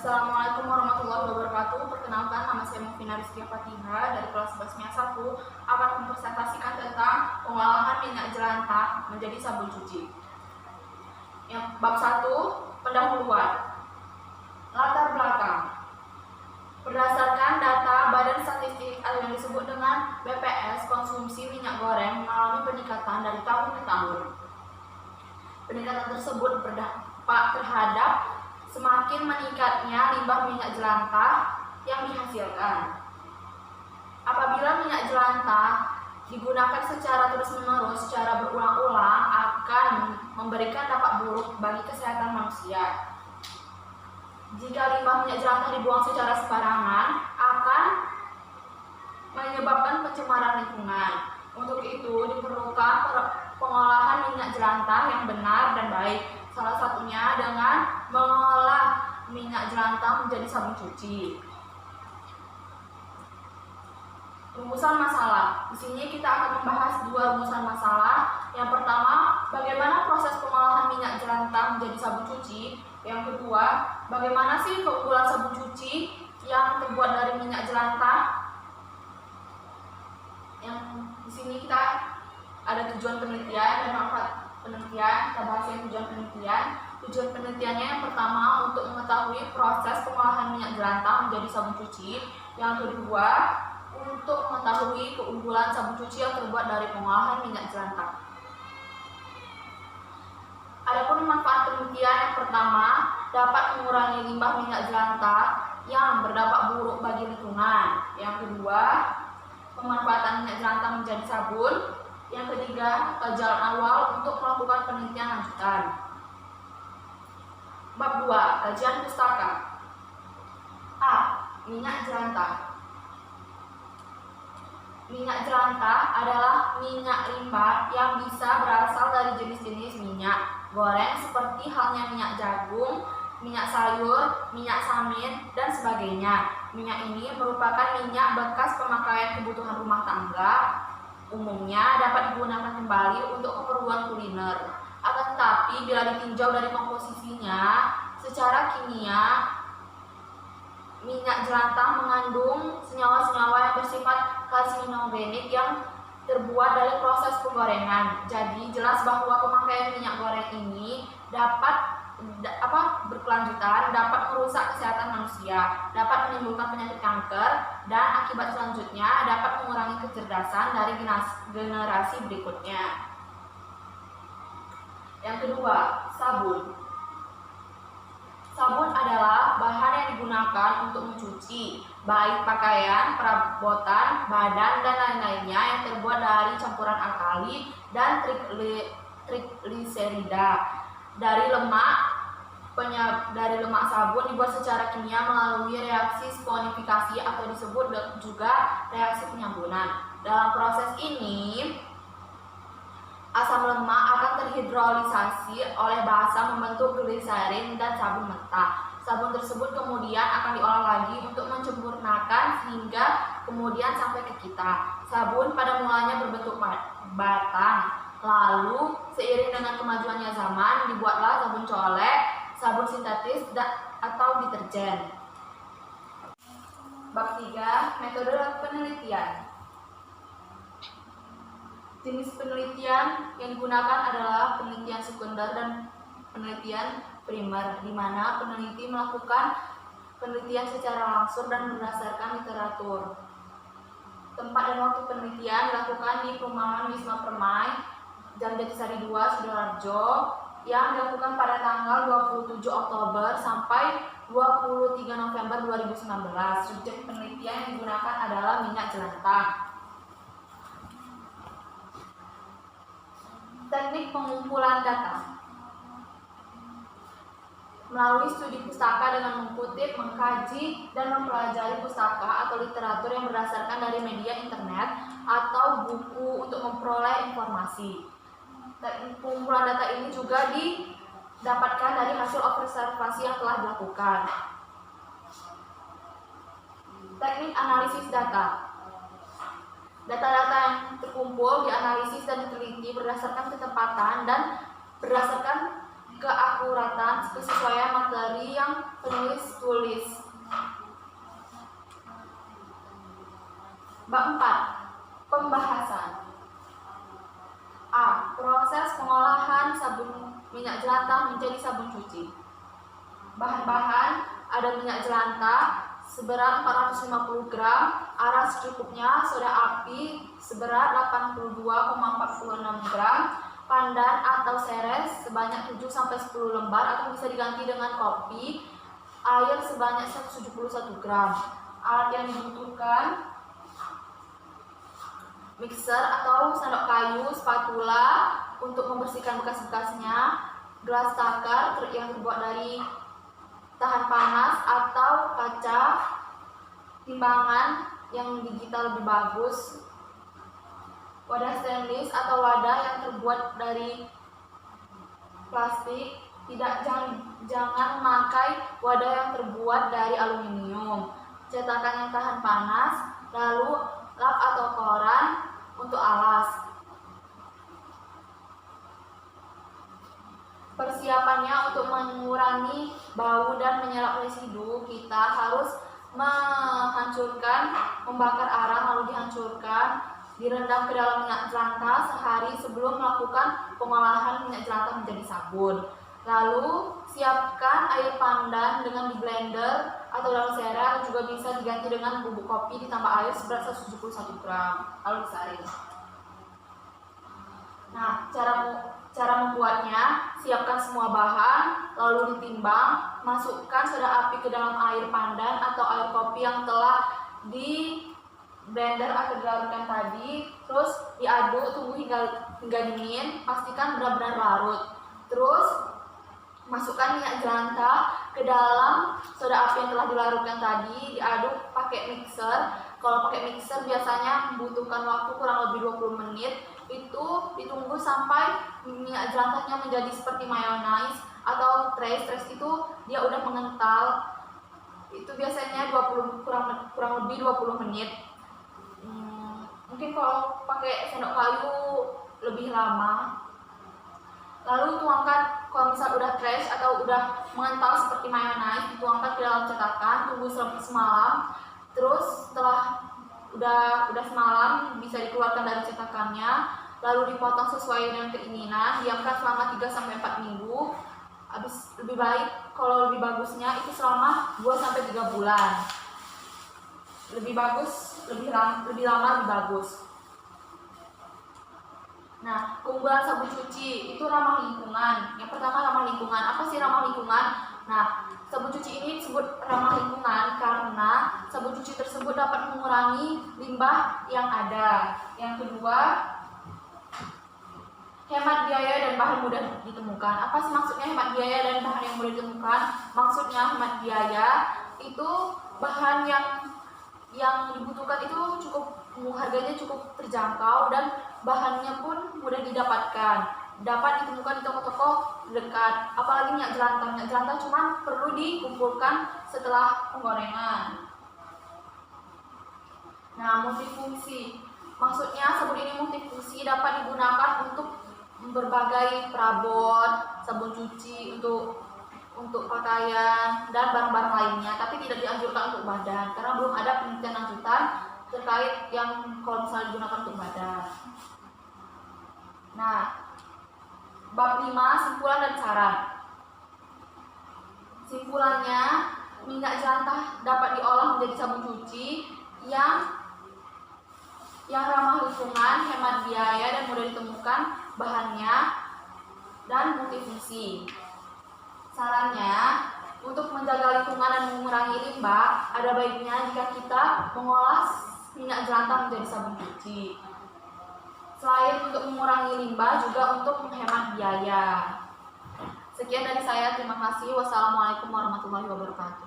Assalamualaikum warahmatullahi wabarakatuh. Perkenalkan, nama saya Mufina Rizkia Fatihah dari kelas 11 1 akan mempresentasikan tentang pengolahan minyak jelantah menjadi sabun cuci. Yang bab 1, pendahuluan. Latar belakang. Berdasarkan data Badan Statistik atau yang disebut dengan BPS, konsumsi minyak goreng mengalami peningkatan dari tahun ke tahun. Peningkatan tersebut berdampak terhadap semakin meningkatnya limbah minyak jelantah yang dihasilkan. Apabila minyak jelantah digunakan secara terus-menerus, secara berulang-ulang, akan memberikan dampak buruk bagi kesehatan manusia. Jika limbah minyak jelantah dibuang secara sembarangan, akan menyebabkan pencemaran lingkungan. Untuk itu diperlukan pengolahan minyak jelantah yang benar dan baik. Salah satunya dengan mengolah minyak jelantah menjadi sabun cuci. Rumusan masalah. Di sini kita akan membahas dua rumusan masalah. Yang pertama, bagaimana proses pengolahan minyak jelantah menjadi sabun cuci. Yang kedua, bagaimana sih keunggulan sabun cuci yang terbuat dari minyak jelantah. Yang di sini kita ada tujuan penelitian dan manfaat penelitian. Kita bahas yang tujuan penelitian. Tujuan penelitiannya yang pertama untuk mengetahui proses pengolahan minyak jelantah menjadi sabun cuci. Yang kedua, untuk mengetahui keunggulan sabun cuci yang terbuat dari pengolahan minyak jelantah. Adapun manfaat penelitian yang pertama, dapat mengurangi limbah minyak jelantah yang berdampak buruk bagi lingkungan. Yang kedua, pemanfaatan minyak jelantah menjadi sabun. Yang ketiga, jalan awal untuk melakukan penelitian lanjutan. Bab 2, kajian pustaka. A. Minyak jelantah. Minyak jelantah adalah minyak limbah yang bisa berasal dari jenis-jenis minyak goreng seperti halnya minyak jagung, minyak sayur, minyak samin, dan sebagainya. Minyak ini merupakan minyak bekas pemakaian kebutuhan rumah tangga. Umumnya dapat digunakan kembali untuk keperluan kuliner. Akan tetapi bila ditinjau dari komposisinya, secara kimia minyak jelantah mengandung senyawa-senyawa yang bersifat karsinogenik yang terbuat dari proses penggorengan. Jadi jelas bahwa pemakaian minyak goreng ini dapat berkelanjutan, dapat merusak kesehatan manusia, dapat menimbulkan penyakit kanker, dan akibat selanjutnya dapat mengurangi kecerdasan dari generasi berikutnya. Yang kedua, sabun. Sabun adalah bahan yang digunakan untuk mencuci, baik pakaian, perabotan, badan, dan lain-lainnya yang terbuat dari campuran alkali dan trigliserida. Dari lemak sabun dibuat secara kimia melalui reaksi sponifikasi atau disebut juga reaksi penyambunan. Dalam proses ini, asam lemak akan terhidrolisasi oleh basa membentuk gliserin dan sabun mentah. Sabun tersebut kemudian akan diolah lagi untuk menyempurnakan hingga kemudian sampai ke kita. Sabun pada mulanya berbentuk batang. Lalu seiring dengan kemajuannya zaman dibuatlah sabun colek, sabun sintetis, atau deterjen. Bab 3, metode penelitian. Jenis penelitian yang digunakan adalah penelitian sekunder dan penelitian primer, di mana peneliti melakukan penelitian secara langsung dan berdasarkan literatur. Tempat dan waktu penelitian dilakukan di Perumahan Wisma Permai, Jalan Jatisari 2, Sidoarjo, yang dilakukan pada tanggal 27 Oktober sampai 23 November 2019. Subjek penelitian yang digunakan adalah minyak jelantah. Teknik pengumpulan data. Melalui studi pustaka dengan mengutip, mengkaji, dan mempelajari pustaka atau literatur yang berdasarkan dari media internet atau buku untuk memperoleh informasi. Teknik pengumpulan data ini juga didapatkan dari hasil observasi yang telah dilakukan. Teknik analisis data. Data-data yang terkumpul dianalisis dan diteliti berdasarkan ketepatan dan berdasarkan keakuratan kesesuaian materi yang penulis tulis. Bab 4. Pembahasan. A. Proses pengolahan sabun minyak jelantah menjadi sabun cuci. Bahan-bahan: ada minyak jelantah seberat 450 gram, arang secukupnya, soda api seberat 82,46 gram, pandan atau seres sebanyak 7-10 lembar atau bisa diganti dengan kopi, air sebanyak 171 gram. Alat yang dibutuhkan: mixer atau sendok kayu, spatula untuk membersihkan bekas-bekasnya, gelas takar yang terbuat dari tahan panas atau kaca, timbangan yang digital lebih bagus, wadah stainless atau wadah yang terbuat dari plastik. Jangan memakai wadah yang terbuat dari aluminium. Cetakan yang tahan panas, lalu lap atau koran untuk alas. Persiapannya: untuk mengurangi bau dan menyerap residu, kita harus membakar arang lalu dihancurkan, direndam ke dalam minyak jelantah sehari sebelum melakukan pengolahan minyak jelantah menjadi sabun. Lalu siapkan air pandan dengan di blender atau dalam serer, juga bisa diganti dengan bubuk kopi ditambah air seberat 171 gram lalu disaring. Nah, cara membuatnya: siapkan semua bahan, lalu ditimbang, masukkan soda api ke dalam air pandan atau air kopi yang telah di blender atau dilarutkan tadi, terus diaduk, tunggu hingga dingin, pastikan benar-benar larut. Terus masukkan minyak jelantah ke dalam soda api yang telah dilarutkan tadi, diaduk pakai mixer. Kalau pakai mixer biasanya membutuhkan waktu kurang lebih 20 menit. Itu ditunggu sampai minyak jelantahnya menjadi seperti mayonnaise atau trace itu dia udah mengental. Itu biasanya kurang lebih 20 menit. Mungkin kalau pakai sendok kayu lebih lama. Lalu tuangkan, kalau misal udah trash atau udah mengental seperti mayonnaise, dituangkan ke dalam cetakan, tunggu semalam. Terus setelah udah semalam, bisa dikeluarkan dari cetakannya, lalu dipotong sesuai dengan keinginan, diamkan selama 3-4 minggu. Habis lebih baik, kalau lebih bagusnya itu selama 2-3 bulan. Lebih bagus, lebih lama lebih bagus. Nah, keunggulan sabun cuci itu ramah lingkungan. Yang pertama, ramah lingkungan. Apa sih ramah lingkungan? Nah, sabun cuci ini disebut ramah lingkungan karena sabun cuci tersebut dapat mengurangi limbah yang ada. Yang kedua, hemat biaya dan bahan mudah ditemukan. Apa sih maksudnya hemat biaya dan bahan yang mudah ditemukan? Maksudnya hemat biaya itu bahan yang dibutuhkan itu harganya cukup terjangkau dan bahannya pun mudah didapatkan, dapat ditemukan di toko-toko dekat. Apalagi minyak jelantah cuma perlu dikumpulkan setelah penggorengan. Nah, multifungsi, maksudnya sabun ini multifungsi, dapat digunakan untuk berbagai perabot, sabun cuci untuk pakaian dan barang-barang lainnya, tapi tidak dianjurkan untuk badan karena belum ada penelitian lanjutan terkait yang kalau misalnya digunakan untuk badan. Nah, bab 5, simpulan dan saran. Simpulannya, minyak jelantah dapat diolah menjadi sabun cuci yang ramah lingkungan, hemat biaya dan mudah ditemukan bahannya, dan multifungsi. Sarannya, untuk menjaga lingkungan dan mengurangi limbah, ada baiknya jika kita mengolah minyak jelantah menjadi sabun cuci. Selain untuk mengurangi limbah, juga untuk menghemat biaya. Sekian dari saya, terima kasih. Wassalamualaikum warahmatullahi wabarakatuh.